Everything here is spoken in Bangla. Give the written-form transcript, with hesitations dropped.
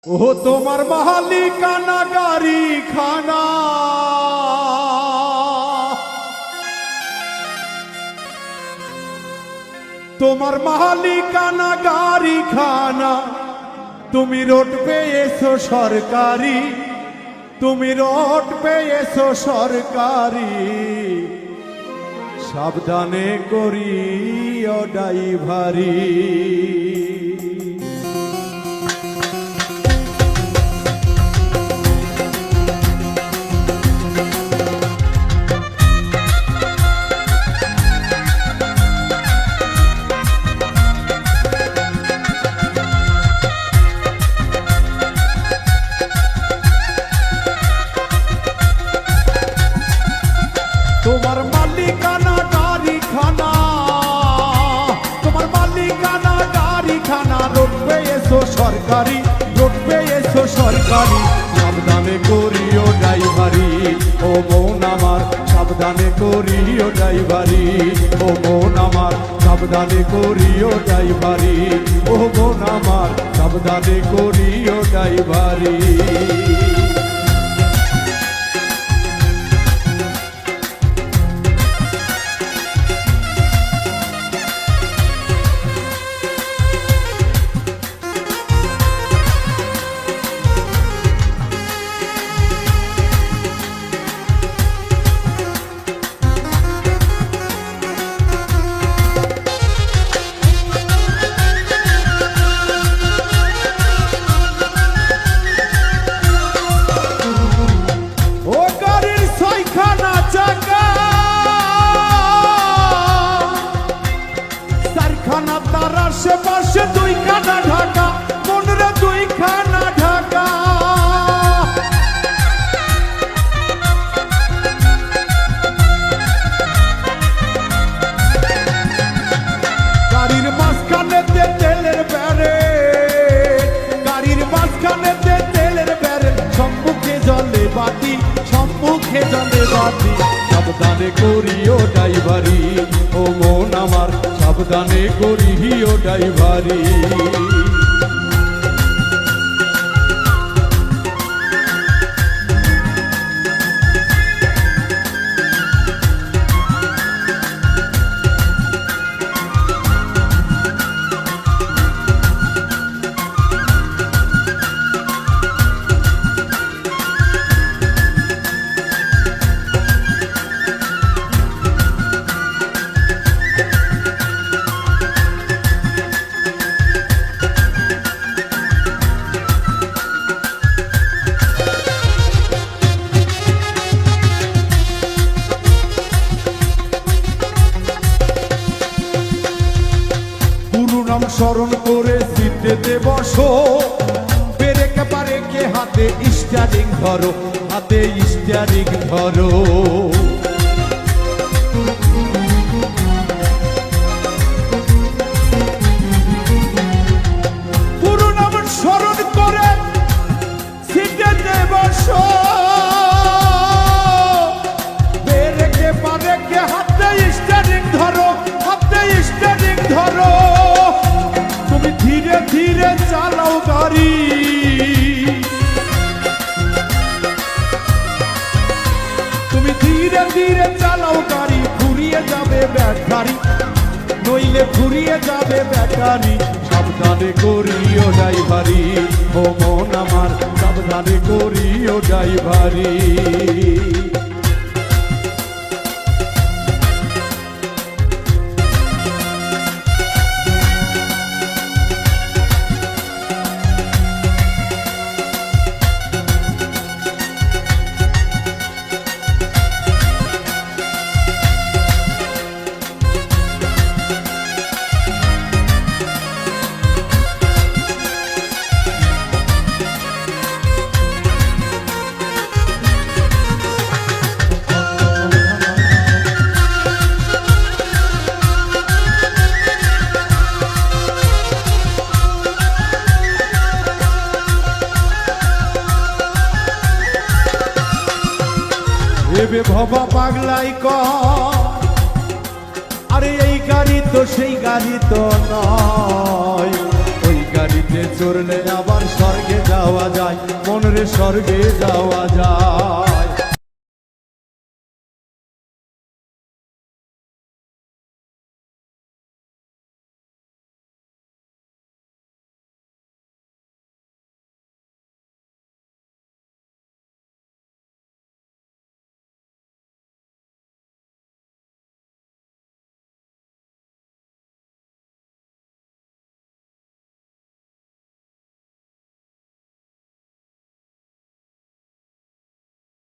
ও তোমার মালিকানা গাড়ি খানা, তোমার মালিকানা গাড়ি খানা, তুমি রোড পেয়েছো সরকারি, তুমি রোড পেয়েছো সরকারি, সাবধানে করিও ড্রাইভারি। তোমার মালিকানা গাড়ি খানা, তোমার মালিকানা গাড়ি খানা, রোড পেয়েছো সরকারি, রোড পেয়েছো সরকারি, সাবধানে করিও ড্রাইভারি। ও মন আমার সাবধানে করিও ড্রাইভারি, ও মন আমার সাবধানে করিও ড্রাইভারি, ও মন আমার সাবধানে করিও ড্রাইভারি। তার আশেপাশে দুইখানা ঢাকা, মনরে দুইখানা ঢাকা, গাড়ির মাঝখানেতে তেলের ব্যারে, গাড়ির মাঝখানেতে তেলের ব্যারে, সম্মুখে জলে বাতি, সম্মুখে জলে বাতি, সাবধানে করিও ড্রাইভারি। ও মন আমার সাবধানে করিও ড্রাইভারি। নাম স্মরণ করে সিটেতে বসো, ব্রেক বারেকে হাতে স্টিয়ারিং ধরো, হাতে স্টিয়ারিং ধরো। পুরো নাম স্মরণ করে সিটেতে বসো, ব্রেক বারেকে হাতে স্টিয়ারিং ধরো, হাতে স্টিয়ারিং ধরো। ধীরে ধীরে চালাও গাড়ি, তুমি ধীরে ধীরে চালাও গাড়ি, ফুরিয়ে যাবে ব্যাটারি, নইলে ফুরিয়ে যাবে ব্যাটারি, সাবধানে করিও ড্রাইভারি। ও মন আমার সাবধানে করিও ড্রাইভারি। ভেবে ভবা পাগলাই কর, আরে এই গাড়ি তো সেই গাড়ি তো নয়, ওই গাড়িতে চড়লে আবার স্বর্গে যাওয়া যায়, মন রে স্বর্গে যাওয়া যায়।